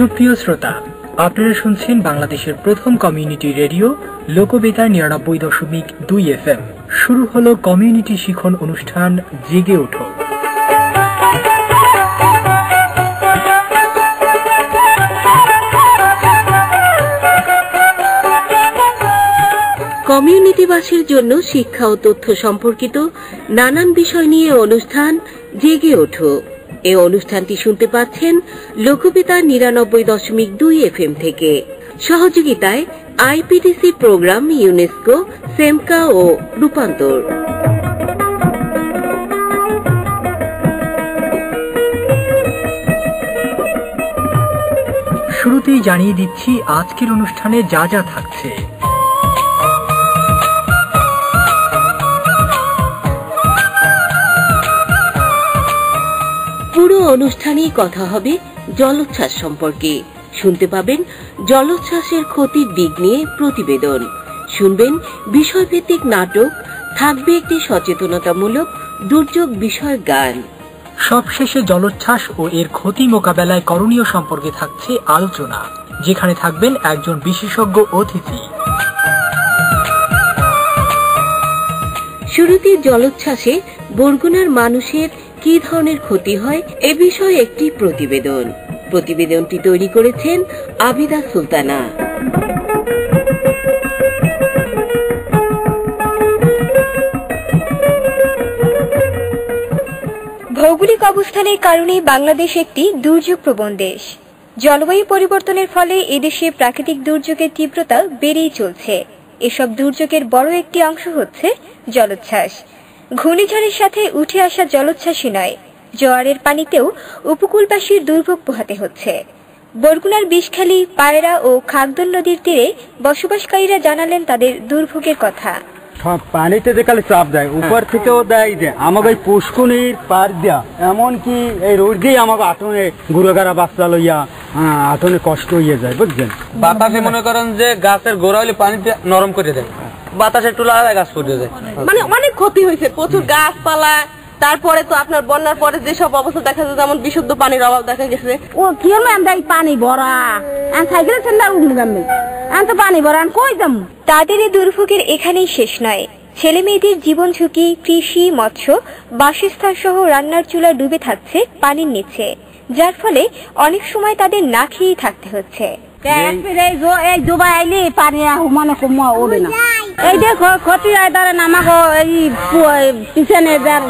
সুপ্রিয় শ্রোতা, আপনারা শুনছেন বাংলাদেশের প্রথম কমিউনিটি রেডিও লোকবেতার ৯৯.২ FM। শুরু হলো কমিউনিটি শিখন অনুষ্ঠান জেগে ওঠো। কমিউনিটিবাসীর জন্য শিক্ষা ও তথ্য সম্পর্কিত নানান বিষয় নিয়ে অনুষ্ঠান জেগে ওঠো। এই অনুষ্ঠানটি শুনতে পাচ্ছেন লোকবেতার ৯৯.২ FM থেকে। সহযোগিতায় আইপিডিসি প্রোগ্রাম, ইউনেস্কো, সেমকা ও রূপান্তর। শুরুতেই জানিয়ে দিচ্ছি আজকের অনুষ্ঠানে যা যা থাকছে। পুরো অনুষ্ঠানেই কথা হবে জলোচ্ছ্বাস সম্পর্কে। শুনতে পাবেন জলোচ্ছ্বাসের ক্ষতির দিক নিয়ে প্রতিবেদন, শুনবেন বিষয়ভিত্তিক নাটক, থাকবে একটি সচেতনতামূলক দুর্যোগ বিষয়ক গান। সবশেষে জলোচ্ছ্বাস ও এর ক্ষতি মোকাবেলায় করণীয় সম্পর্কে থাকছে আলোচনা, যেখানে থাকবেন একজন বিশেষজ্ঞ অতিথি। শুরুতে জলোচ্ছ্বাসে বরগুনার মানুষের কি ধরনের ক্ষতি হয় এ বিষয়ে একটি প্রতিবেদন। প্রতিবেদনটি তৈরি করেছেন আবিদা সুলতানা। ভৌগোলিক অবস্থানের কারণে বাংলাদেশ একটি দুর্যোগ প্রবণ দেশ। জলবায়ু পরিবর্তনের ফলে এদেশে প্রাকৃতিক দুর্যোগের তীব্রতা বেড়েই চলছে। এসব দুর্যোগের বড় একটি অংশ হচ্ছে জলোচ্ছ্বাস। ঘূর্ণিঝড়ের সাথে উঠে আসা জলোচ্ছ্বাসই নয়, জোয়ারের পানিতেও উপকূলবাসীর দুর্ভোগ পোহাতে হচ্ছে। বরগুনার বিষখালী, পায়রা ও খাগদল নদীর তীরে বসবাসকারীরা জানালেন তাদের দুর্ভোগের কথা। পানিতে যে খালি চাপ দেয়, উপর থেকেও দেয়, যে আমাকে পুষ্কুনির পার দেয়া, এমনকি এই রোড দিয়ে আমাকে আটনে গুড়াগাড়া বাচ্চা লইয়া আটনে কষ্ট হয়ে যায়, বুঝছেন। বাতাসে মনে করেন যে গাছের গোড়া হলে পানিতে নরম করে দেয়, বাতাসে একটু লাগায় গাছ পড়ে যায়, মানে অনেক ক্ষতি হয়েছে, প্রচুর গাছপালা। তারপরে তো আপনার বন্যার পরে যেসব অবস্থা দেখা যায়, যেমন বিশুদ্ধ পানির অভাব দেখা গেছে। ও কি হলো, আমরা পানি ভরা সাইকেলে ছেলে উঠলাম, তো পানি ভরা কই যাম। তাদের এই দুর্ভোগের এখানেই শেষ নয়। ছেলে মেয়েদের জীবন ঝুঁকি, কৃষি, মৎস্য, বাসস্থান সহ রান্নার চুলা ডুবে থাকছে পানির নিচে, যার ফলে অনেক সময় তাদের না খেয়েই থাকতে হচ্ছে। এই ডুবাই আইলে পানি মানে ওঠে না। এই দেখো ক্ষতি হয়, ধরেন আমাকে এই পিছনে যার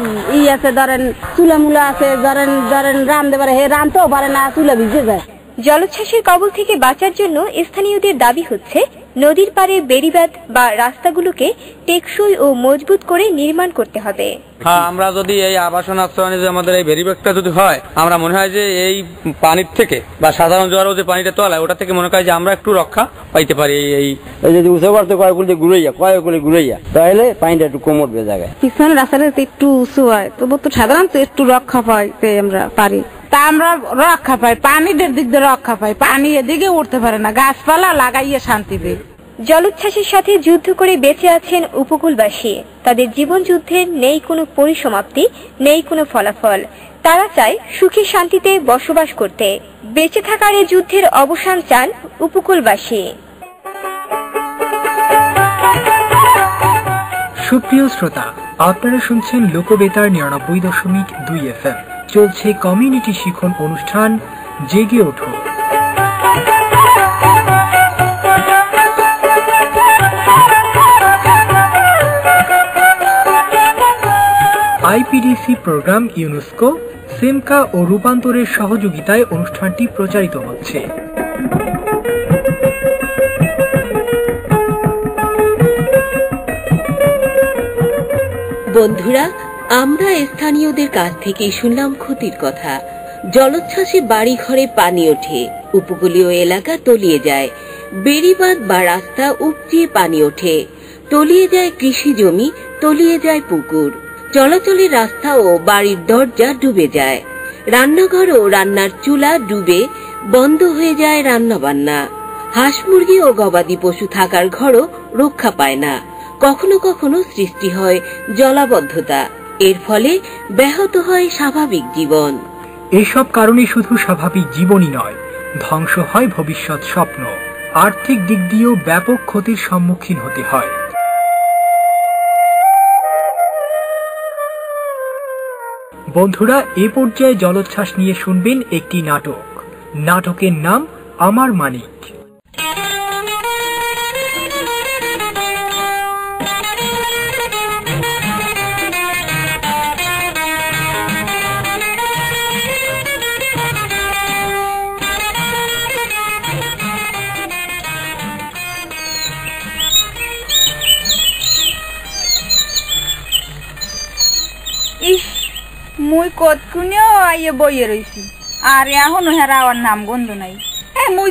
আছে, ধরেন চুলা মুলা আছে, ধরেন রাঁধতে পারে, হে রাঁধতেও পারে না, চুলা ভিজে যায়। জলোচ্ছ্বাসের কবল থেকে বাঁচার জন্য স্থানীয়দের দাবি হচ্ছে নদীর পাড়ে বেড়িবাঁধ বা রাস্তাগুলোকে টেকসই ও মজবুত করে নির্মাণ করতে হবে। হ্যাঁ, আমরা যদি এই আবাসন আশ্রয়নে যে আমাদের এই বেড়িবাঁধটা যদি হয়, আমরা মনে হয় যে এই পানির থেকে বা সাধারণ জোয়ারও যে পানিটা তোলায়, ওটা থেকে মনে হয় যে আমরা একটু রক্ষা পাইতে পারি। এই যদি উঁচু করতে কয়েকগুলি ঘুরাইয়া তাহলে পানিটা একটু কমবে জায়গায়। পিছনে রাস্তাটা একটু উঁচু হয়, তবু তো সাধারণত একটু রক্ষা পাইতে আমরা পারি। তা আমরা রক্ষা পাই, পানির দিক দিয়ে রক্ষা পাই, পানি এদিকে উঠতে পারে না, গাছপালা লাগাইয়ে শান্তি দেয়। জলোচ্ছ্বাসের সাথে যুদ্ধ করে বেঁচে আছেন উপকূলবাসী। তাদের জীবন যুদ্ধের নেই কোনো পরিসমাপ্তি, নেই কোনো ফলাফল। তারা চায় সুখে শান্তিতে বসবাস করতে। বেঁচে থাকার এই যুদ্ধের অবসান চান উপকূলবাসী। সুপ্রিয় শ্রোতা, আপনারা শুনছেন লোকবেতার ৯৯.২ FM। চলছে কমিউনিটি শিখন অনুষ্ঠান জেগে ওঠো। আইপিডিসি প্রোগ্রাম, ইউনেস্কো, সেমকা ও রূপান্তরের সহযোগিতায় অনুষ্ঠানটি প্রচারিত হচ্ছে। বন্ধুরা, আমরা স্থানীয়দের কাছ থেকে শুনলাম ক্ষতির কথা। জলোচ্ছ্বাসে বাড়ি ঘরে পানি ওঠে, উপকূলীয় এলাকা তলিয়ে যায়, বেড়িবাঁধ বা রাস্তা উপচিয়ে পানি ওঠে, তলিয়ে যায় কৃষি জমি, তলিয়ে যায় পুকুর, চলাচলের রাস্তা ও বাড়ির দরজা ডুবে যায়, রান্নাঘর ও রান্নার চুলা ডুবে বন্ধ হয়ে যায় রান্না বান্না, হাঁস মুরগি ও গবাদি পশু থাকার ঘরও রক্ষা পায় না। কখনো কখনো সৃষ্টি হয় জলাবদ্ধতা, এর ফলে ব্যাহত হয় স্বাভাবিক জীবন। এসব কারণে শুধু স্বাভাবিক জীবনই নয়, ধ্বংস হয় ভবিষ্যৎ স্বপ্ন, আর্থিক দিক দিয়েও ব্যাপক ক্ষতির সম্মুখীন হতে হয়। বন্ধুরা, এ পর্যায়ে জলোচ্ছ্বাস নিয়ে শুনবেন একটি নাটক। নাটকের নাম আমার মানিক। ইস, মুই কতক্ষণেও আইয়ে বইয়ে রইছি, আর এখনো হেরা আমার নাম গন্ধ নাই। মুই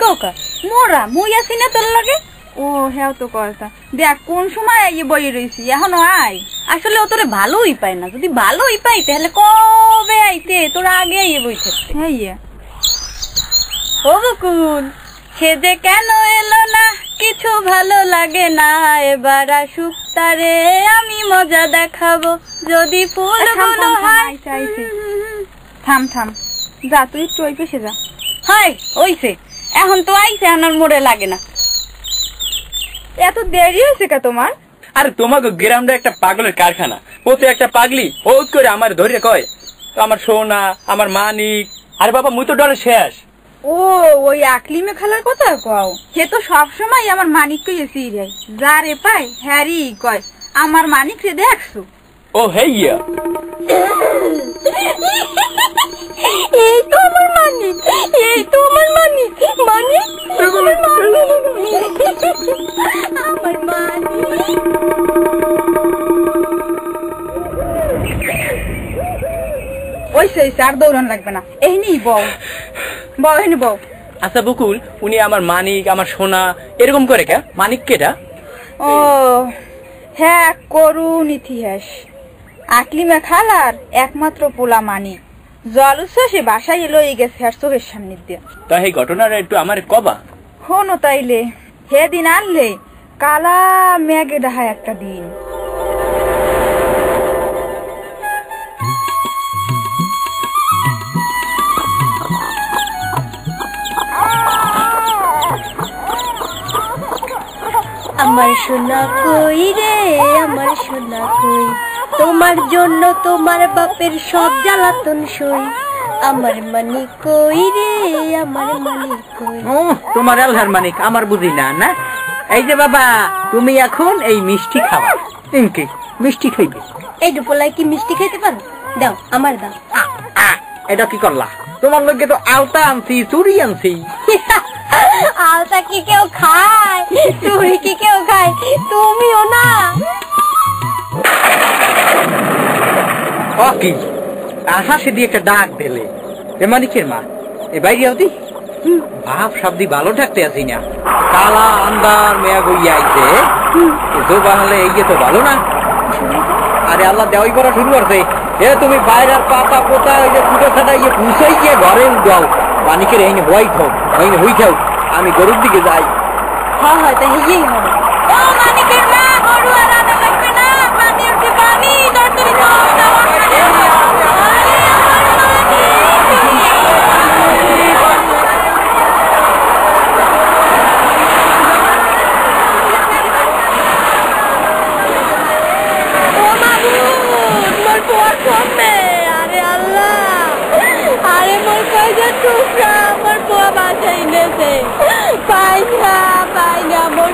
কৌকা মোরা মুই আসি না তোর লাগে। ও হ্যাঁ তো কথা, দেখ কোন সময় আইয়ে বইয়ে রইছি, এখনো আয়। আসলে ও তোরে ভালোই পায় না, যদি ভালোই পাই তাহলে কবে আইতে, তোরা আগে আইয়ে বই থাকতে। হ্যাঁ ও বকুল, সে যে কেন এলো না, কিছু ভালো লাগে না, এবার আসুক তারে আমি মজা দেখাবো, যদি ফুলগুলো হয়। থাম যা, তুই একটু ওই পেশে যা। হাই ওইছে, এখন তো আইছে, আমার মোড়ে লাগে না। এত দেরি হয়েছে কা তোমার? আরে তোমাকে গ্রামটা একটা পাগলের কারখানা, ওতে একটা পাগলি ও করে আমার ধরে কয় আমার সোনা, আমার মানিক। আরে বাবা, মুই তো ডরে শেষ। ও ওই আকলিমে খেলার কথা কও, সে তো সবসময় আমার মানিক কইছি রে, যা রে পাই হ্যারি কয় আমার মানিক রে দেখছো। ও হেইয়া, এই তো আমার মানিক, এই তো আমার মানিক, মানিক আমার মানিক। ওই সেই আর দৌড়ান লাগবে না, এই নি বউ এনে বউ। আচ্ছা বকুল, উনি আমার মানিক, আমার সোনা এরকম করে কে? মানিক কেটা? ও হ্যাঁ, করুন ইতিহাস। আকলিমা খালার একমাত্র পোলা মানিক জলুচ্ছ্বাসে বাসায় লই গেছে আর চোখের সামনে দিয়ে। তা এই ঘটনাটা একটু আমার কবা। হনো তাইলে, হে দিন আনলে কালা মেঘে ডাহায় একটা দিন। আমার সোনা কই রে, আমার সোনা কই, তোমার জন্য তোমার বাপের সব জ্বালাতন সই, আমার মানিক কই রে, আমার মানিক কই। তোমার আল্লাহর মানিক আমার বুঝি না। না এই যে বাবা, তুমি এখন এই মিষ্টি খাওয়া। কি মিষ্টি খাইবে? এই দুপলাই কি মিষ্টি খাইতে পারো? দাও, আমার দাও। এটা কি করলা? তোমার লোকে তো আলতা আনছি, চুরি আনছি। আলতা কি কেউ খায়? চুরি কি কেউ খায়? তুমিও না। কি আশা সে দিয়ে একটা ডাক দিলে, এ মানিকের মা এ বাইরে আওতি। ভাব শাব্দি ভালো থাকতে আছি না, কালা আন্দার মেয়া গইয়া আইছে, বাংলা এই তো ভালো না। আরে আল্লাহ দেওয়াই করা শুরু করছে। এ তুমি বাইরের পাতা পোতা ওই যে ফুটো ছাটা ইয়ে পুষাই গিয়ে ঘরে উঠাও, মানিকের এই হোয়াইট হোক হই খাও, আমি গরুর দিকে যাই। হ্যাঁ হ্যাঁ, তাই ইয়েই হবে। ও মানিকের মা, গরু আর আনা লাগবে না, পানি উঠছে, পানি তাড়াতাড়ি খাও।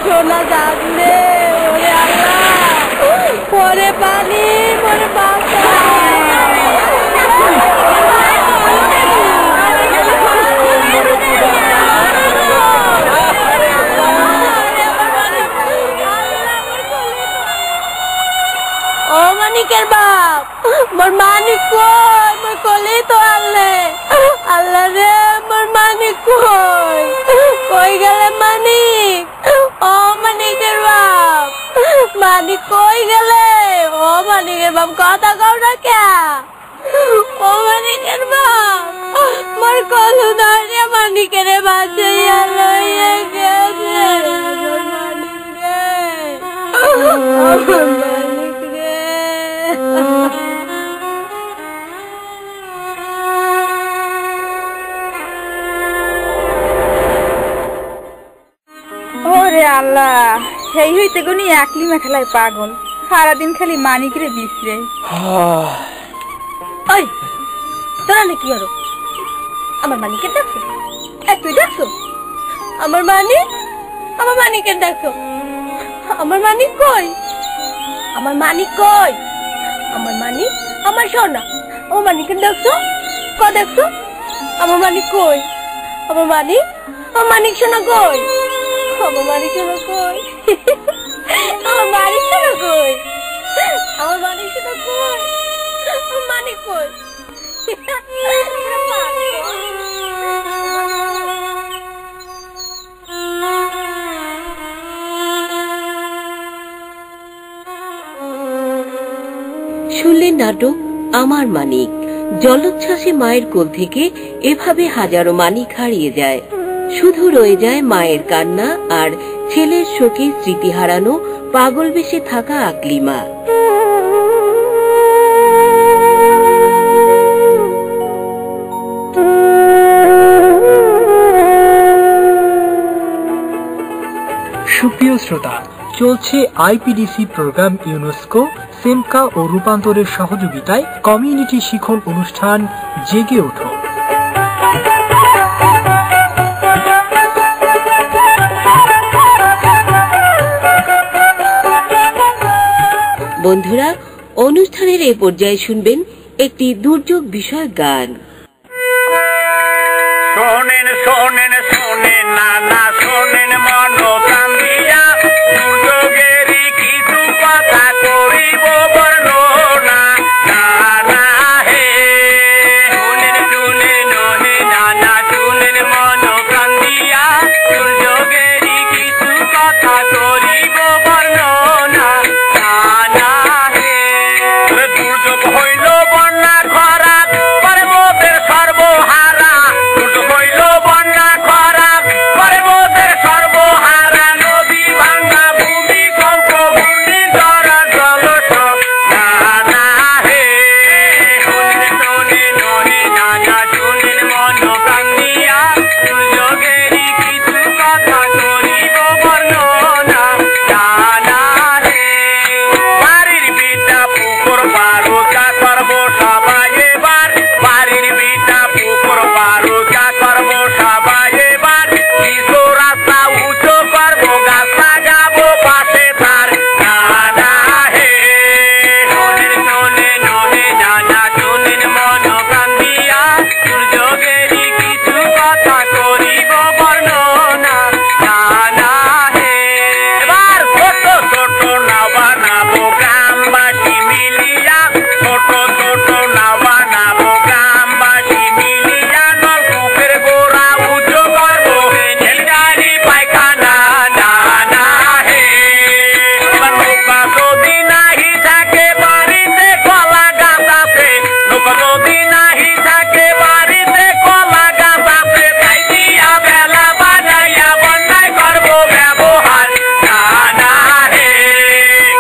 সোনা জাগলে ওরে আল্লাহ, পরে পানি পরে বাসা। ও মানিকের বাপ, মোর মানিক কই? মোর কলি তো আল্লে, আল্লাহ রে মোর মানিক কই? কই গেলে মানিক? ও মানিকের বাপ, মানিক কই গেলে? ও মানিকের বাপ, কথা কও না কে? ও মানিকের বাপ, মোর কলু ধরে মানিকের বাঁচাইয়া লইয়া গেছে। মানিক রে, মানিক রে। আল্লাহ, সেই হইতে গুনি আকলিমা খেলায় পাগল, সারাদিন খালি মানিকরে বিশ্রে। ওই তোরা না কি আরো আমার মানিকের ডাকছো? তুই ডাকছো আমার মানিকের ডাকছো? আমার মানিক কই? আমার মানিক কই? আমার মানিক, আমার সোনা, আমার মানিকের ডাকছো? দেখছো আমার মানিক কই? আমার মানিক সোনা কই? আমার মানিক সোনা কই? আমার মানিক সোনা কই? আমার মানিক সোনা কই? আমার মানিক কই? শুনলেন নাটক আমার মানিক। জলোচ্ছ্বাসে মায়ের কোল থেকে এভাবে হাজারো মানিক হারিয়ে যায়, শুধু রয়ে যায় মায়ের কান্না আর ছেলের শোকে স্মৃতি হারানো পাগল বেশে থাকা আকলিমা। সুপ্রিয় শ্রোতা, চলছে আইপিডিসি প্রোগ্রাম ইউনেস্কো, সেমকা ও রূপান্তরের সহযোগিতায় কমিউনিটি শিখন অনুষ্ঠান জেগে ওঠো। বন্ধুরা, অনুষ্ঠানের এই পর্যায়ে শুনবেন একটি দুর্যোগ বিষয়ক গান। শোনেন শোনেন শোনেন নানা শোনেন মনোকান্দিয়া, দুর্যোগেরই কিছু কথা করিব বর্ণনা। নানা হে শুনেন শুনেন হে নানা শুনেন মনোকান্দিয়া, দুর্যোগেরই কিছু কথা করিব বর্ণনা। নানা হে দুর্যোগ হইল বন্যা খরা, পর্বতের সর্বহারা। দুর্যোগ হইল বন্যা খরা, পর্বতের সর্বহারা। নদী ভাঙা, ভূমিকম্প, ঘূর্ণিঝড়, জলস্রোত। নানা হে শুনেন শোনেন হে নানা শুনেন মনোকান্দিয়া, দুর্যোগেরই কিছু কথা করিব বর্ণনা। নানা হে বাড়ির বিটা পুকুর পারো, চা করবো সবাই এবার। বাড়ির বিটা পুকুর পারো, চা করবো সবাই এবার। কিছু রাস্তা উঁচু করবো, গাছ লাগাবো পাশে তার। নানা হে শোনেন শোনেন হে নানা শুনেন মনোকান্দিয়া, দুর্যোগেরই কিছু কথা করিব বর্ণনা। নানা হে এবার ছোট ছোট নাও বানাবো গ্রামবাসী মিলিয়া, ছোট ছোট নাও বানাবো গ্রামবাসী মিলিয়া। নলকূপের গোড়া উঁচু করবো, রেলগাড়ি পায়খানা। নানা হে এবার নৌকা যদি নাহি থাকে বাড়িতে কলা গাছ আছে, নৌকা যদি নাহি থাকে বাড়িতে কলা গাছ আছে। তাই দিয়া বেলা বানাইয়া বন্যায় করবো ব্যবহার। নানা হে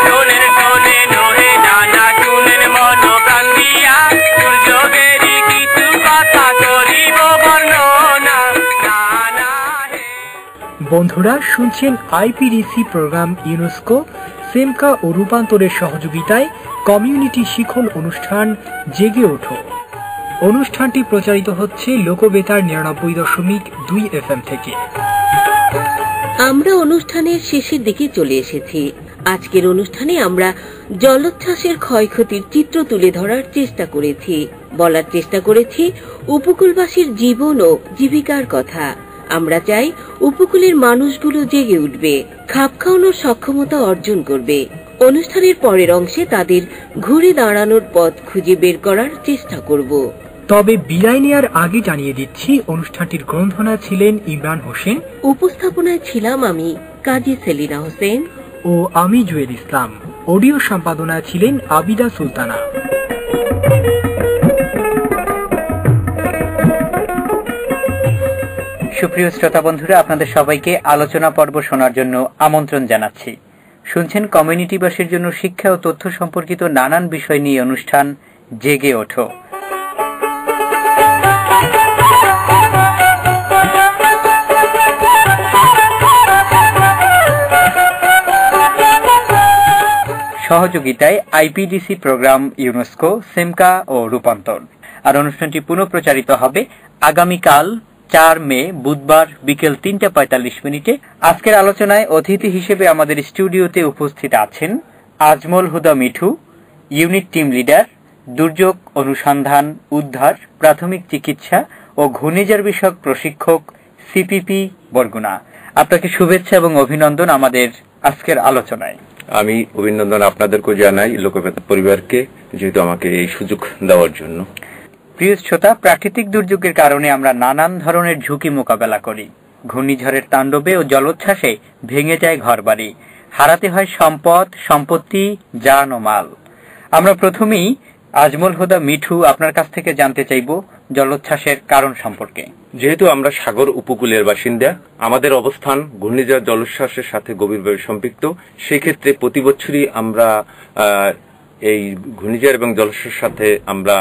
শোনেন শোনেন হে নানা শুনেন মনোকান্দিয়া, দুর্যোগেরই কিছু কথা করিব বর্ণনা। নানা হে বন্ধুরা, শুনছেন আইপিডিসি প্রোগ্রাম ইউনেস্কো, সেমকা ও রূপান্তরের সহযোগিতায় কমিউনিটি শিখন অনুষ্ঠান জেগে ওঠো। অনুষ্ঠানটি প্রচারিত হচ্ছে লোকবেতার ৯৯.২ FM থেকে। আমরা অনুষ্ঠানের শেষের দিকে চলে এসেছি। আজকের অনুষ্ঠানে আমরা জলোচ্ছ্বাসের ক্ষয়ক্ষতির চিত্র তুলে ধরার চেষ্টা করেছি, বলার চেষ্টা করেছি উপকূলবাসীর জীবন ও জীবিকার কথা। আমরা চাই উপকূলের মানুষগুলো জেগে উঠবে, খাপ খাওয়ানোর সক্ষমতা অর্জন করবে। অনুষ্ঠানের পরের অংশে তাদের ঘুরে দাঁড়ানোর পথ খুঁজে বের করার চেষ্টা করব। তবে বিদায় নেওয়ার আগে জানিয়ে দিচ্ছি, অনুষ্ঠানটির গ্রন্থনা ছিলেন ইমরান হোসেন, উপস্থাপনায় ছিলাম আমি কাজী সেলিনা হোসেন ও আমি জুয়েল ইসলাম। অডিও সম্পাদনায় ছিলেন আবিদা সুলতানা। সুপ্রিয় শ্রোতা বন্ধুরা, আপনাদের সবাইকে আলোচনা পর্ব শোনার জন্য আমন্ত্রণ জানাচ্ছি। শুনছেন কমিউনিটিবাসীর জন্য শিক্ষা ও তথ্য সম্পর্কিত নানান বিষয় নিয়ে অনুষ্ঠান জেগে ওঠো। সহযোগিতায় আইপিডিসি প্রোগ্রাম, ইউনেস্কো, সিমকা ও রূপান্তর। আর অনুষ্ঠানটি পুনঃপ্রচারিত হবে আগামীকাল 4 মে বুধবার বিকেল 3:45 আজকের আলোচনায় অতিথি হিসেবে আমাদের স্টুডিওতে উপস্থিত আছেন আজমল হুদা মিঠু, ইউনিট টিম লিডার, দুর্যোগ অনুসন্ধান, উদ্ধার, প্রাথমিক চিকিৎসা ও ঘূর্ণিঝড় বিষয়ক প্রশিক্ষক, সিপিপি বরগুনা। আপনাকে শুভেচ্ছা এবং অভিনন্দন আমাদের আজকের আলোচনায়। আমি অভিনন্দন আপনাদেরকে জানাই, লোকবেতার পরিবারকে, যেহেতু আমাকে এই সুযোগ দেওয়ার জন্য। প্রিয় শ্রোতা, প্রাকৃতিক দুর্যোগের কারণে আমরা নানান ধরনের ঝুঁকি মোকাবেলা করি। ঘূর্ণিঝড়ের তাণ্ডবে ও জলোচ্ছ্বাসে ভেঙে যায় ঘরবাড়ি, হারাতে হয় সম্পদ, সম্পত্তি, জান ও মাল। আমরা প্রথমেই আজমল হুদা মিঠু আপনার কাছ থেকে জানতে চাইব জলোচ্ছ্বাসের কারণ সম্পর্কে। যেহেতু আমরা সাগর উপকূলের বাসিন্দা, আমাদের অবস্থান ঘূর্ণিঝড় জলোচ্ছ্বাসের সাথে গভীরভাবে সম্পৃক্ত। সেক্ষেত্রে প্রতি বছরই আমরা এই ঘূর্ণিঝড় এবং জলোচ্ছ্বাসের সাথে আমরা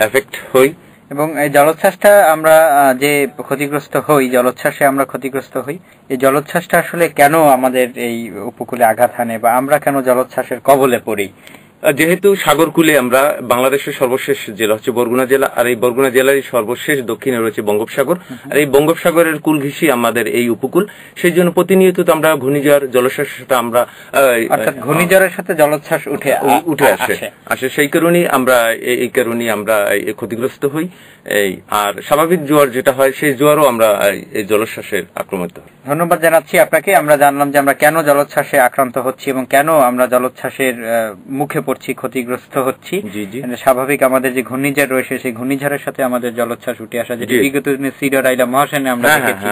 এফেক্ট হই। এবং এই জলোচ্ছ্বাসটা আমরা যে ক্ষতিগ্রস্ত হই, জলোচ্ছ্বাসে আমরা ক্ষতিগ্রস্ত হই, এই জলোচ্ছ্বাসটা আসলে কেন আমাদের এই উপকূলে আঘাত হানে বা আমরা কেন জলোচ্ছ্বাসের কবলে পড়ি? যেহেতু সাগরকূলে আমরা, বাংলাদেশের সর্বশেষ জেলা হচ্ছে বরগুনা জেলা, আর এই বরগুনা জেলারই সর্বশেষ দক্ষিণে রয়েছে বঙ্গোপসাগর, আর এই বঙ্গোপসাগরের কুল ঘিসি আমাদের এই উপকূল। সেই জন্য প্রতিনিয়ত আমরা ঘূর্ণিঝড় জলোচ্ছ্বাসের সাথে আমরা ঘূর্ণিঝড়ের সাথে জলোচ্ছ্বাস উঠে আসে। সেই কারণেই আমরা ক্ষতিগ্রস্ত হই। আর স্বাভাবিক জোয়ার যেটা হয়, সেই জোয়ারও আমরা এই জলোচ্ছ্বাসের আক্রমিত হই। ধন্যবাদ জানাচ্ছি আপনাকে। আমরা জানলাম যে আমরা কেন জলোচ্ছ্বাসে আক্রান্ত হচ্ছি এবং কেন আমরা জলোচ্ছ্বাসের মুখে পড়ছি, ক্ষতিগ্রস্ত হচ্ছি। স্বাভাবিক আমাদের যে ঘূর্ণিঝড় রয়েছে, সেই ঘূর্ণিঝড়ের সাথে আমাদের জলোচ্ছ্বাস উঠে আসা, যেটি বিগত দিনে সিডর আইলা মহাসেনে আমরা দেখেছি,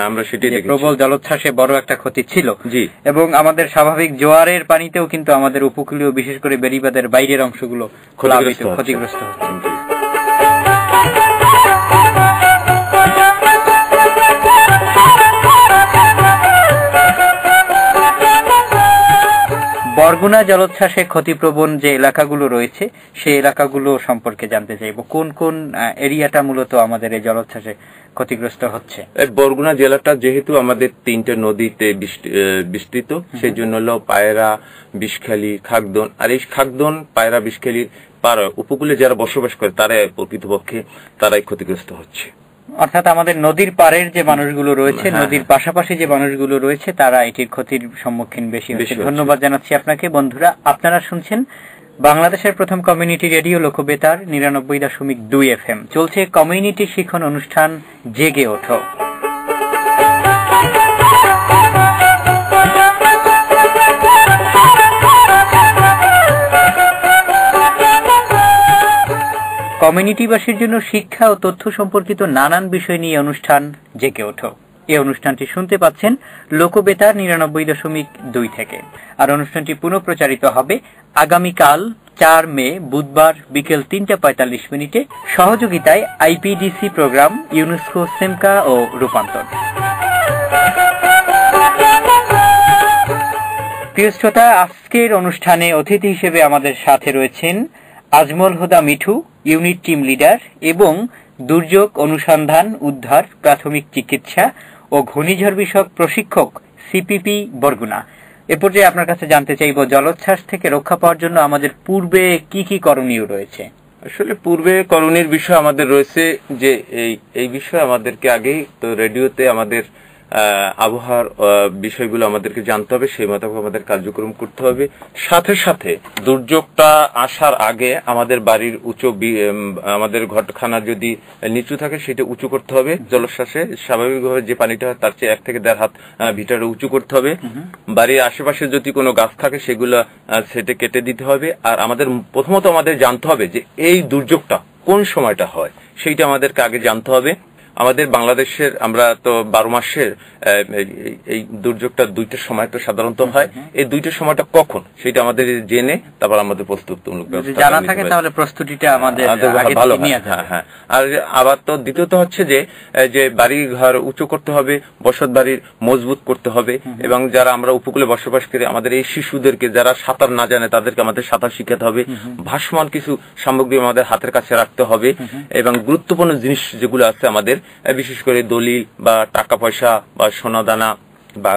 প্রবল জলোচ্ছ্বাসে বড় একটা ক্ষতি ছিল। এবং আমাদের স্বাভাবিক জোয়ারের পানিতেও কিন্তু আমাদের উপকূলীয়, বিশেষ করে বেড়িবাঁধের বাইরের অংশগুলো ক্ষতিগ্রস্ত হচ্ছে। বরগুনা জলোচ্ছ্বাসে ক্ষতিপ্রবণ যে এলাকাগুলো রয়েছে, সেই এলাকাগুলো সম্পর্কে জানতে চাইব। কোন কোন এরিয়াটা মূলত আমাদের এই জলোচ্ছ্বাসে ক্ষতিগ্রস্ত হচ্ছে? বরগুনা জেলাটা যেহেতু আমাদের 3টে নদীতে বিস্তৃত, সেই জন্য হলো পায়রা, বিষখালী, খাগদন। আর এই খাগদন, পায়রা, বিষখালীর উপকূলে যারা বসবাস করে তারা প্রকৃতপক্ষে তারাই ক্ষতিগ্রস্ত হচ্ছে। অর্থাৎ আমাদের নদীর পাড়ের যে মানুষগুলো রয়েছে, নদীর পাশাপাশি যে মানুষগুলো রয়েছে, তারা এটির ক্ষতির সম্মুখীন বেশি হচ্ছে। ধন্যবাদ জানাচ্ছি আপনাকে। বন্ধুরা, আপনারা শুনছেন বাংলাদেশের প্রথম কমিউনিটি রেডিও লোকবেতার 99.2 FM। চলছে কমিউনিটি শিক্ষণ অনুষ্ঠান জেগে ওঠো। কমিউনিটিবাসীর জন্য শিক্ষা ও তথ্য সম্পর্কিত নানান বিষয় নিয়ে অনুষ্ঠান জেগে ওঠো। এই অনুষ্ঠানটি শুনতে পাচ্ছেন লোকবেতার 99.2 থেকে। আর অনুষ্ঠানটি পুনঃপ্রচারিত হবে আগামীকাল 4 মে বুধবার বিকেল 3:45 সহযোগিতায় আইপিডিসি প্রোগ্রাম, ইউনেস্কো, সিমকা ও রূপান্তর। প্রিয় শ্রোতা, আজকের অনুষ্ঠানে অতিথি হিসেবে আমাদের সাথে রয়েছেন আজমল হুদা মিঠু, ইউনিট টিম লিডার এবং দুর্যোগ অনুসন্ধান, উদ্ধার, প্রাথমিক চিকিৎসা ও ঘূর্ণিঝড় বিষয়ক প্রশিক্ষক, সিপিপি বরগুনা। এ পর্যায়ে আপনার কাছে জানতে চাইব, জলোচ্ছ্বাস থেকে রক্ষা পাওয়ার জন্য আমাদের পূর্বে কি কি করণীয় রয়েছে? আসলে পূর্বে করণীয় বিষয় আমাদের রয়েছে যে এই বিষয়ে আমাদেরকে আগেই তো রেডিওতে আমাদের আবহাওয়ার বিষয়গুলো আমাদেরকে জানতে হবে, সেই মতো আমাদের কার্যক্রম করতে হবে। সাথে সাথে দুর্যোগটা আসার আগে আমাদের বাড়ির আমাদের ঘরখানা যদি নিচু থাকে সেটা উঁচু করতে হবে। জলোচ্ছ্বাসে স্বাভাবিকভাবে যে পানিটা হয় তার চেয়ে 1 থেকে 1.5 হাত ভিতরে উঁচু করতে হবে। বাড়ির আশেপাশে যদি কোনো গাছ থাকে সেগুলো সেটা কেটে দিতে হবে। আর প্রথমত আমাদের জানতে হবে যে এই দুর্যোগটা কোন সময়টা হয়, সেইটা আমাদেরকে আগে জানতে হবে। আমাদের বাংলাদেশের, আমরা তো 12 মাসের এই দুর্যোগটা 2টা সময় তো সাধারণত হয়। এই 2টা সময়টা কখন সেটা আমাদের জেনে তারপর আমাদের প্রস্তুতিমূলক ব্যবস্থা জানা থাকে, তাহলে প্রস্তুতিটা আমাদের ভালো। হ্যাঁ। আর আবার তো দ্বিতীয়ত হচ্ছে যে বাড়ি ঘর উঁচু করতে হবে, বসত বাড়ির মজবুত করতে হবে। এবং যারা আমরা উপকূলে বসবাস করি, আমাদের এই শিশুদেরকে যারা সাঁতার না জানে তাদেরকে আমাদের সাঁতার শিখাতে হবে। ভাসমান কিছু সামগ্রী আমাদের হাতের কাছে রাখতে হবে। এবং গুরুত্বপূর্ণ জিনিস যেগুলো আছে আমাদের, বিশেষ করে দলিল বা টাকা পয়সা বা সোনা দানা বা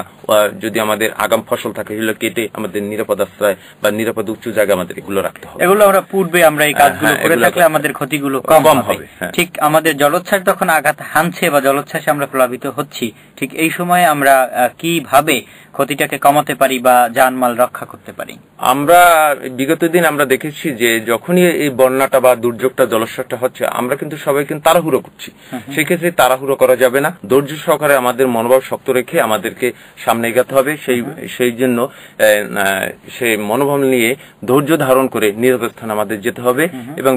যদি আমাদের আগাম ফসল থাকে সেগুলো কেটে আমাদের নিরাপদ আশ্রয় বা নিরাপদ উঁচু জায়গা আমাদের এগুলো রাখতে হবে। এগুলো আমরা পূর্বে আমরা এই কাজগুলো করে থাকলে আমাদের ক্ষতিগুলো কম হবে। ঠিক আমাদের জলোচ্ছ্বাস যখন আঘাত হানছে বা জলোচ্ছ্বাসে আমরা প্লাবিত হচ্ছি, ঠিক এই সময় আমরা কিভাবে ক্ষতিটাকে কমাতে পারি বা জানমাল রক্ষা করতে পারি? আমরা বিগত দিন আমরা দেখেছি যে যখনই এই বন্যাটা বা দুর্যোগটা জলোচ্ছ্বাসটা হচ্ছে আমরা কিন্তু সবাই কিন্তু তাড়াহুড়ো করছি। সেই ক্ষেত্রে তাড়াহুড়ো করা যাবে না, ধৈর্য সহকারে আমাদের মনোভাব শক্ত রেখে আমাদেরকে সামনে এগাতে হবে। সেই জন্য সেই মনোভাব নিয়ে ধৈর্য ধারণ করে নিরাপদ স্থানে আমাদের যেতে হবে এবং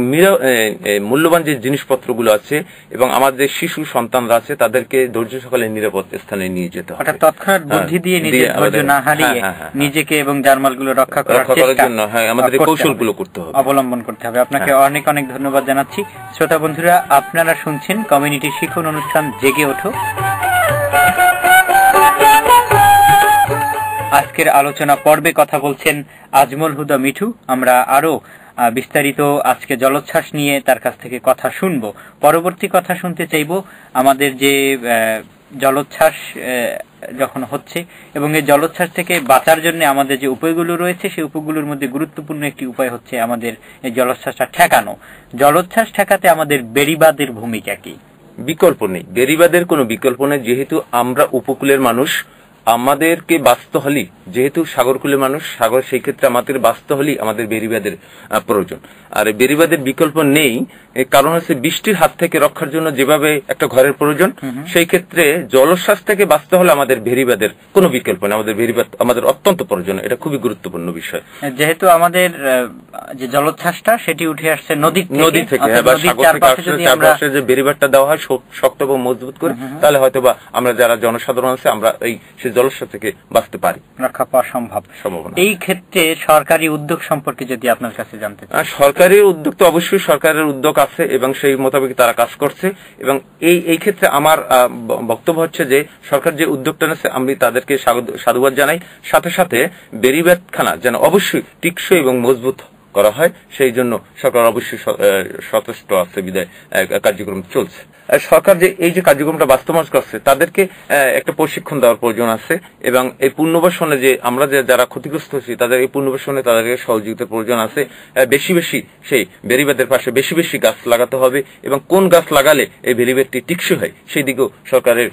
মূল্যবান যে জিনিসপত্রগুলো আছে এবং আমাদের শিশু সন্তানরা আছে তাদেরকে ধৈর্য সহকারে নিরাপদ স্থানে নিয়ে যেতে হবে। তৎক্ষণাৎ বুদ্ধি দিয়ে ধৈর্য না হারিয়ে নিজেকে এবং জানমালগুলো রক্ষা করার জন্য আমাদের কৌশলগুলো করতে হবে, অবলম্বন করতে হবে। আপনাকে অনেক অনেক ধন্যবাদ জানাচ্ছি। শ্রোতা বন্ধুরা, আপনারা শুনছেন কমিউনিটি শিক্ষণ অনুষ্ঠান জেগে ওঠো। আজকের আলোচনা পর্বে কথা বলছেন আজমল হুদা মিঠু। আমরা আরো বিস্তারিত আজকে জলোচ্ছ্বাস নিয়ে তার কাছ থেকে কথা শুনবো। পরবর্তী কথা শুনতে চাইব আমাদের যে জলোচ্ছ্বাস যখন হচ্ছে এবং এই জলোচ্ছ্বাস থেকে বাঁচার জন্য আমাদের যে উপায়গুলো রয়েছে সেই উপায়গুলোর মধ্যে গুরুত্বপূর্ণ একটি উপায় হচ্ছে আমাদের এই জলোচ্ছ্বাসটা ঠেকানো। জলোচ্ছ্বাস ঠেকাতে আমাদের বেড়িবাঁধের ভূমিকা কি? বিকল্প নেই, বেড়িবাঁধের কোনো বিকল্প নেই। যেহেতু আমরা উপকূলের মানুষ, আমাদেরকে বাঁচতে হলে, যেহেতু সাগরকুলের মানুষ, সাগর, সেই ক্ষেত্রে আমাদের বাঁচতে হলে আমাদের বেড়িবাঁধের প্রয়োজন। আর বেড়িবাঁধের বিকল্প নেই, কারণ হচ্ছে বৃষ্টির হাত থেকে রক্ষার জন্য যেভাবে একটা ঘরের প্রয়োজন, সেই ক্ষেত্রে জলোচ্ছ্বাস থেকে বাঁচতে হলে আমাদের বেড়িবাঁধের কোনো বিকল্প নেই। আমাদের বেড়িবাঁধ আমাদের অত্যন্ত প্রয়োজন, এটা খুবই গুরুত্বপূর্ণ বিষয়। যেহেতু আমাদের যে জলোচ্ছ্বাসটা সেটি উঠে আসছে নদী থেকে বা সাগর থেকে, চারপাশে যে বেড়িবাঁধটা দেওয়া হয় শক্ত এবং মজবুত করে, তাহলে হয়তো বা আমরা যারা জনসাধারণ আছে আমরা সেই জলোচ্ছ্বাস থেকে বাঁচতে পারি, রক্ষা পাওয়া সম্ভাবনা। এই ক্ষেত্রে সরকারি উদ্যোগ সম্পর্কে যদি আপনার কাছে জানতে চাই। সরকারি উদ্যোগ তো অবশ্যই সরকারের উদ্যোগ আছে এবং সেই মোতাবেক তারা কাজ করছে এবং এই ক্ষেত্রে আমার বক্তব্য হচ্ছে যে সরকার যে উদ্যোগটা নিচ্ছে আমি তাদেরকে সাধুবাদ জানাই। সাথে সাথে বেড়িবাঁধখানা যেন অবশ্যই টিকসই এবং মজবুত করা হয়, সেই জন্য সরকার অবশ্যই সচেষ্ট আছে, বিদায় কার্যক্রম চলছে। সরকার যে এই যে কার্যক্রমটা বাস্তবায়ন করছে তাদেরকে একটা প্রশিক্ষণ দেওয়ার প্রয়োজন আছে এবং এই পুনর্বাসনে যে আমরা যারা ক্ষতিগ্রস্ত হচ্ছি তাদের এই পুনর্বাসনে তাদেরকে সহযোগিতার প্রয়োজন আছে। বেশি বেশি সেই বেড়িবাঁধের পাশে বেশি বেশি গাছ লাগাতে হবে এবং কোন গাছ লাগালে এই বেড়িবাঁধটি টিকসই হয় সেই দিকেও সরকারের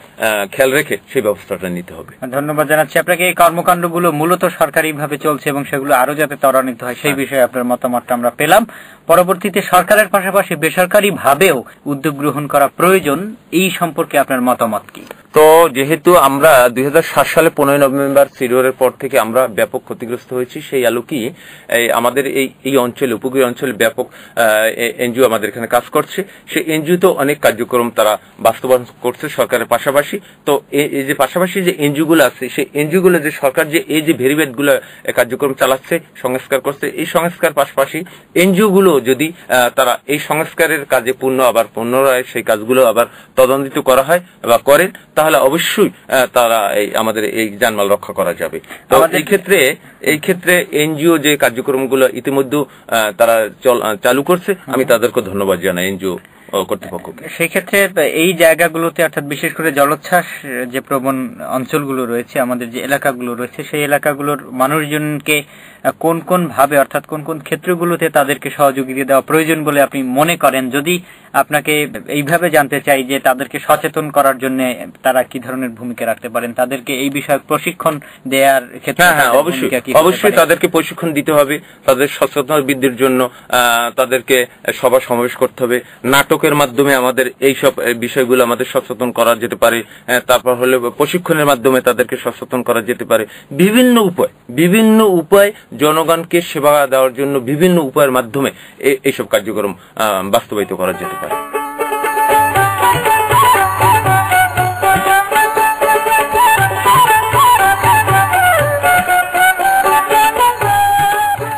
খেয়াল রেখে সেই ব্যবস্থাটা নিতে হবে। ধন্যবাদ জানাচ্ছি আপনাকে। এই কর্মকাণ্ডগুলো মূলত সরকারিভাবে চলছে এবং সেগুলো আরো যাতে ত্বরান্বিত হয় সেই বিষয়ে আপনার মতামতটা আমরা পেলাম। পরবর্তীতে সরকারের পাশাপাশি বেসরকারি ভাবেও উদ্যোগ গ্রহণ করা প্রয়োজন, এই সম্পর্কে আপনার মতামত কি? তো যেহেতু আমরা 2007 সালে 15 নভেম্বর সিরিয়রের পর থেকে আমরা ব্যাপক ক্ষতিগ্রস্ত হয়েছি, সেই আলোকেই আমাদের এই অঞ্চলে, উপকূলীয় অঞ্চলে ব্যাপক এনজিও আমাদের এখানে কাজ করছে। সেই এনজিও তো অনেক কার্যক্রম তারা বাস্তবায়ন করছে সরকারের পাশাপাশি। তো এই যে পাশাপাশি যে এনজিও গুলো আছে, সেই এনজিও গুলো যে সরকার যে এই যে বেড়িবাঁধগুলো কার্যক্রম চালাচ্ছে, সংস্কার করছে, এই সংস্কার পাশাপাশি এনজিও গুলো যদি তারা এই সংস্কারের কাজে পুনরায় সেই কাজগুলো আবার তদান্বিত করা হয় বা করেন, তাহলে অবশ্যই তারা আমাদের এই জানমাল রক্ষা করা যাবে। তো এই ক্ষেত্রে এনজিও যে কার্যক্রমগুলো ইতিমধ্যে তারা চালু করছে, আমি তাদেরকে ধন্যবাদ জানাই এনজিও কর্তৃপক্ষকে। সেই ক্ষেত্রে এই জায়গাগুলোতে অর্থাৎ বিশেষ করে জলোচ্ছ্বাস যে প্রবণ অঞ্চলগুলো রয়েছে, আমাদের যে এলাকাগুলো রয়েছে, সেই এলাকাগুলোর মানুষজনকে কোন কোন ভাবে অর্থাৎ কোন কোন ক্ষেত্রগুলোতে তাদেরকে সহযোগিতা দেওয়া প্রয়োজন বলে আপনি মনে করেন? যদি আপনাকে এইভাবে জানতে চাই যে তাদেরকে সচেতন করার জন্য তারা কি ধরনের ভূমিকা রাখতে পারেন, তাদেরকে এই বিষয়ে প্রশিক্ষণ দেওয়ার ক্ষেত্রে অবশ্যই তাদেরকে প্রশিক্ষণ দিতে হবে। তাদের সচেতনতা বৃদ্ধির জন্য তাদেরকে সভা সমাবেশ করতে হবে। নাটকের মাধ্যমে আমাদের এইসব বিষয়গুলো আমাদের সচেতন করা যেতে পারে। তারপর হলে প্রশিক্ষণের মাধ্যমে তাদেরকে সচেতন করা যেতে পারে। বিভিন্ন উপায় জনগণকে সেবা দেওয়ার জন্য বিভিন্ন উপায়ের মাধ্যমে এইসব কার্যক্রম বাস্তবায়িত করা যেতে পারে।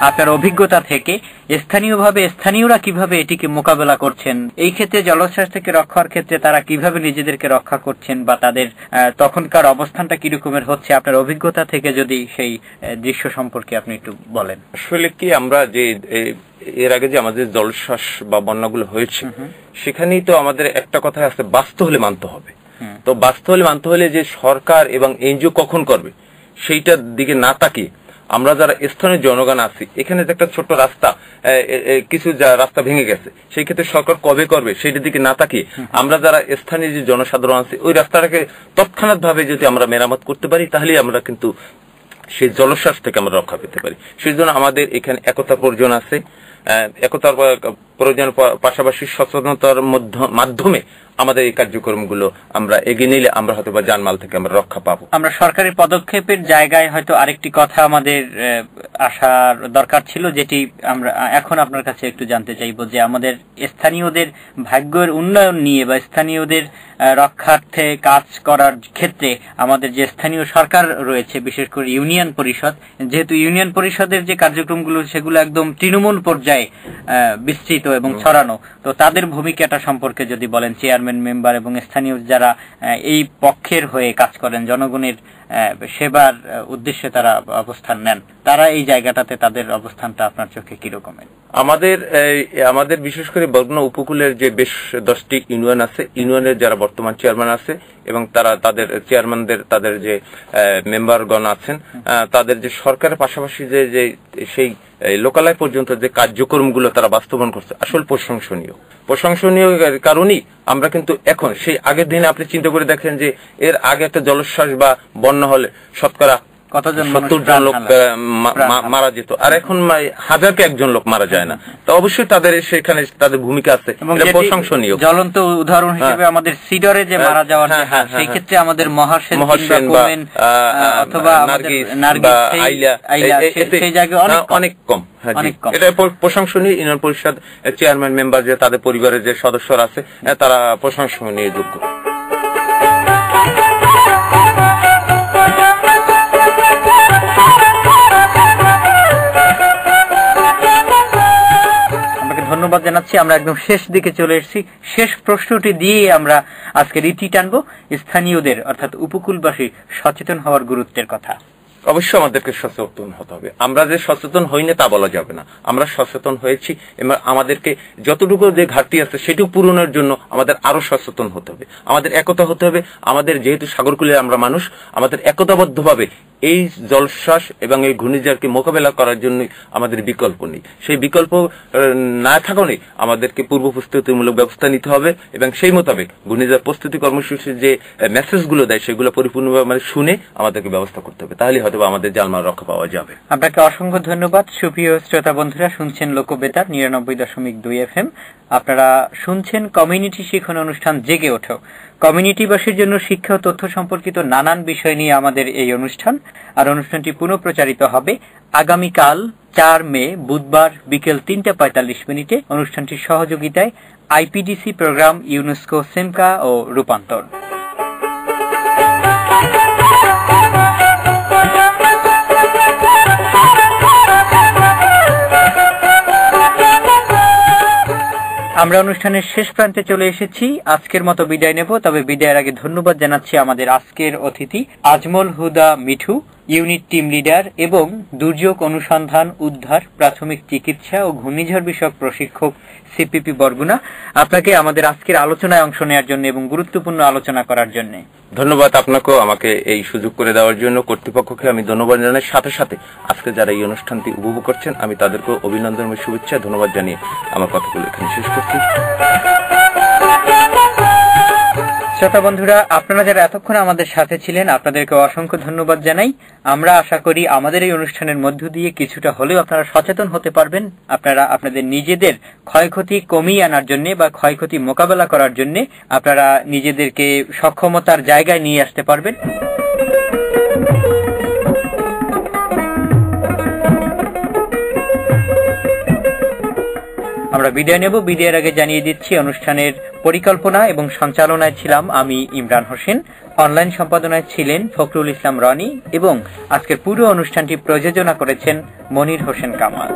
আপনার অভিজ্ঞতা থেকে স্থানীয়রা কিভাবে এটিকে মোকাবেলা করছেন, এই ক্ষেত্রে জলোচ্ছ্বাস থেকে রক্ষার ক্ষেত্রে তারা কিভাবে নিজেদেরকে রক্ষা করছেন বা তাদের তখনকার অবস্থানটা কি রকমের হচ্ছে, আপনার অভিজ্ঞতা থেকে যদি সেই দৃশ্য সম্পর্কে আপনি একটু বলেন। আসলে কি আমরা যে এর আগে যে আমাদের জলোচ্ছ্বাস বা বন্যাগুলো হয়েছে, সেখানেই তো আমাদের একটা কথা আছে, বাঁচতে হলে মানতে হবে। তো বাস্তব হলে মানতে হলে যে সরকার এবং এনজিও কখন করবে সেইটার দিকে না তাকিয়ে আমরা যারা স্থানীয় জনগণ আছি, এখানে যে একটা ছোট্ট রাস্তা, কিছু রাস্তা ভেঙে গেছে, সেই ক্ষেত্রে সরকার কবে করবে সেইটার দিকে না তাকিয়ে আমরা যারা স্থানীয় যে জনসাধারণ আছি ওই রাস্তাটাকে তৎক্ষণাৎ ভাবে যদি আমরা মেরামত করতে পারি, তাহলে আমরা কিন্তু সেই জলোচ্ছ্বাস থেকে আমরা রক্ষা পেতে পারি। সেই জন্য আমাদের এখানে একতার প্রয়োজন আছে। একতার প্রয়োজন পাশাপাশি সচেতনতার মাধ্যমে আমাদের এই কার্যক্রমগুলো আমরা এগিয়ে নিলে আমরা হয়তো বা জানমাল থেকে আমরা রক্ষা পাবো। আমরা সরকারি পদক্ষেপের জায়গায় হয়তো আরেকটি কথা আমাদের আসার দরকার ছিল, যেটি আমরা এখন আপনার কাছে একটু জানতে চাইবো, যে আমাদের স্থানীয়দের ভাগ্যের উন্নয়ন নিয়ে বা স্থানীয়দের রক্ষার্থে কাজ করার ক্ষেত্রে আমাদের যে স্থানীয় সরকার রয়েছে, বিশেষ করে ইউনিয়ন পরিষদ, যেহেতু ইউনিয়ন পরিষদের যে কার্যক্রমগুলো সেগুলো একদম তৃণমূল পর্যায়ে বিস্তৃত এবং ছড়ানো, তো তাদের ভূমিকাটা সম্পর্কে যদি বলেন, চেয়ারম্যান, মেম্বার এবং স্থানীয় যারা এই পক্ষের হয়ে কাজ করেন, জনগণের সেবার উদ্দেশ্যে তারা অবস্থান নেন, তারা এই জায়গাটাতে তাদের অবস্থানটা আপনার চোখে কিরকমের? আমাদের বিশেষ করে বরগুনা উপকূলের যে বেশ 10টি ইউনিয়ন আছে, ইউনিয়নের যারা বর্তমান চেয়ারম্যান আছে এবং তারা তাদের চেয়ারম্যানদের তাদের যে মেম্বারগণ আছেন, তাদের যে সরকারের পাশাপাশি যে সেই লোকালয় পর্যন্ত যে কার্যক্রমগুলো তারা বাস্তবায়ন করছে, আসল প্রশংসনীয় কারণেই আমরা কিন্তু এখন সেই আগের দিনে আপনি চিন্তা করে দেখেন যে এর আগে একটা জলোচ্ছ্বাস বা বন্যা হলে শতকরা 70 জন লোক মারা যেত, আর এখন 1000কে একজন লোক মারা যায় না। তো অবশ্যই তাদের সেখানে তাদের ভূমিকা আছে, প্রশংসনীয়। জ্বলন্ত উদাহরণ হিসেবে আমাদের সিডরে যে মারা যাওয়ার, সেই ক্ষেত্রে আমাদের মহাসেন অথবা সেই জায়গায় অনেক কম। এটা প্রশংসনীয়। ইউনিয়ন পরিষদ চেয়ারম্যান, মেম্বার যে তাদের পরিবারের যে সদস্যরা আছে তারা প্রশংসনীয় যোগ্য। ধন্যবাদ জানাচ্ছি। আমরা একদম শেষ দিকে চলে এসেছি। শেষ প্রশ্নটি দিয়ে আমরা আজকে রীতি টানবো, স্থানীয়দের অর্থাৎ উপকূলবাসী সচেতন হওয়ার গুরুত্বের কথা। অবশ্যই আমাদেরকে সচেতন হতে হবে। আমরা যে সচেতন হইনি তা বলা যাবে না, আমরা সচেতন হয়েছি এবং আমাদেরকে যতটুকু যে ঘাটতি আছে সেটুকু পূরণের জন্য আমাদের আরো সচেতন হতে হবে, আমাদের একতা হতে হবে। আমাদের যেহেতু সাগরকুলে আমরা মানুষ, আমাদের একতাবদ্ধভাবে এই জলোচ্ছ্বাস এবং এই ঘূর্ণিঝড়কে মোকাবেলা করার জন্য আমাদের বিকল্প নেই। সেই বিকল্প না থাকলে আমাদেরকে পূর্ব প্রস্তুতিমূলক ব্যবস্থা নিতে হবে এবং সেই মোতাবেক ঘূর্ণিঝড় প্রস্তুতি কর্মসূচির যে মেসেজগুলো দেয় সেগুলো পরিপূর্ণভাবে শুনে আমাদেরকে ব্যবস্থা করতে হবে, তাহলে হয়তো আমাদের জানমাল রক্ষা পাওয়া যাবে। আপনাকে অসংখ্য ধন্যবাদ। সুপ্রিয় শ্রোতা বন্ধুরা, শুনছেন লোকবেতার 99.2 FM। আপনারা শুনছেন কমিউনিটি শিক্ষণ অনুষ্ঠান জেগে ওঠো। কমিউনিটিবাসীর জন্য শিক্ষা ও তথ্য সম্পর্কিত নানান বিষয় নিয়ে আমাদের এই অনুষ্ঠান, আর অনুষ্ঠানটি পুনঃপ্রচারিত হবে আগামীকাল 4 মে বুধবার বিকেল 3:45 অনুষ্ঠানটির সহযোগিতায় আইপিডিসি প্রোগ্রাম, ইউনেস্কো, সিমকা ও রূপান্তর। আমরা অনুষ্ঠানের শেষ প্রান্তে চলে এসেছি। আজকের মতো বিদায় নেব, তবে বিদায়ের আগে ধন্যবাদ জানাচ্ছি আমাদের আজকের অতিথি আজমল হুদা মিঠু, ইউনিট টিম লিডার এবং দুর্যোগ অনুসন্ধান, উদ্ধার, প্রাথমিক চিকিৎসা ও ঘূর্ণিঝড় বিষয়ক প্রশিক্ষক, সিপিপি বরগুনা। আপনাকে আমাদের আজকের আলোচনায় অংশ নেওয়ার জন্য এবং গুরুত্বপূর্ণ আলোচনা করার জন্য ধন্যবাদ। আপনাকেও আমাকে এই সুযোগ করে দেওয়ার জন্য কর্তৃপক্ষকে আমি ধন্যবাদ জানাই। সাথে সাথে আজকে যারা এই অনুষ্ঠানটি উপভোগ করছেন আমি তাদেরকেও অভিনন্দন ও শুভেচ্ছা ধন্যবাদ জানিয়ে আমার কথাগুলো এখানে শেষ করছি। শ্রোতা বন্ধুরা, আপনারা যারা এতক্ষণ আমাদের সাথে ছিলেন আপনাদেরকে অসংখ্য ধন্যবাদ জানাই। আমরা আশা করি আমাদের এই অনুষ্ঠানের মধ্য দিয়ে কিছুটা হলেও আপনারা সচেতন হতে পারবেন। আপনারা আপনাদের নিজেদের ক্ষয়ক্ষতি কমিয়ে আনার জন্য বা ক্ষয়ক্ষতি মোকাবেলা করার জন্য আপনারা নিজেদেরকে সক্ষমতার জায়গায় নিয়ে আসতে পারবেন। আমরা বিদায় নেব। বিদায়ের আগে জানিয়ে দিচ্ছি অনুষ্ঠানের পরিকল্পনা এবং সঞ্চালনায় ছিলাম আমি ইমরান হোসেন, অনলাইন সম্পাদনায় ছিলেন ফখরুল ইসলাম রনি এবং আজকের পুরো অনুষ্ঠানটি প্রযোজনা করেছেন মনির হোসেন কামাল।